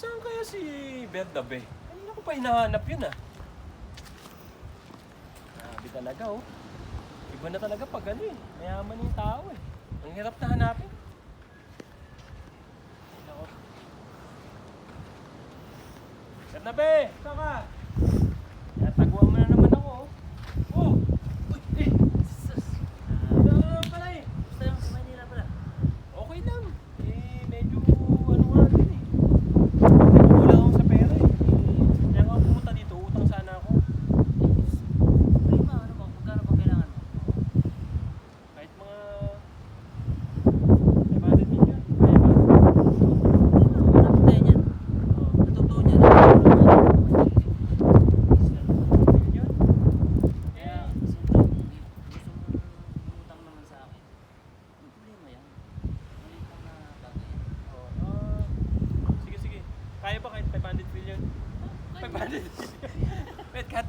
Nasaan kaya si Berdabe? Kanina ko pa hinahanap yun ah. Grabe talaga oh. Iba na talaga pag ano eh. Mayaman yung tao eh. Ang hirap na hanapin. Nako. Berdabe! Saan ka? Tataguan mo na naman ako oh. Oh! Uy! Eh! Sus. Ano naman pala eh? Gusto yung sa Manila pala. Okay lang. Eh, medyo ano nga din eh. Kulang ako sa pera eh. Kaya nga pumunta dito, utang sana ako. Prima, ano ba? Magkano ba kailangan mo? Kahit mga 500 million. Kaya ba? Malapit tayo niyan. Oo. Natutuwa niyan. Million? Kaya, siyempre, gusto mong umutang naman sa akin. May problema yan. Maliit lang na bagay yan. Oo. Sige, sige. Kaya ba kahit 500 million? Oh, kahit 500 million? Wait, cut.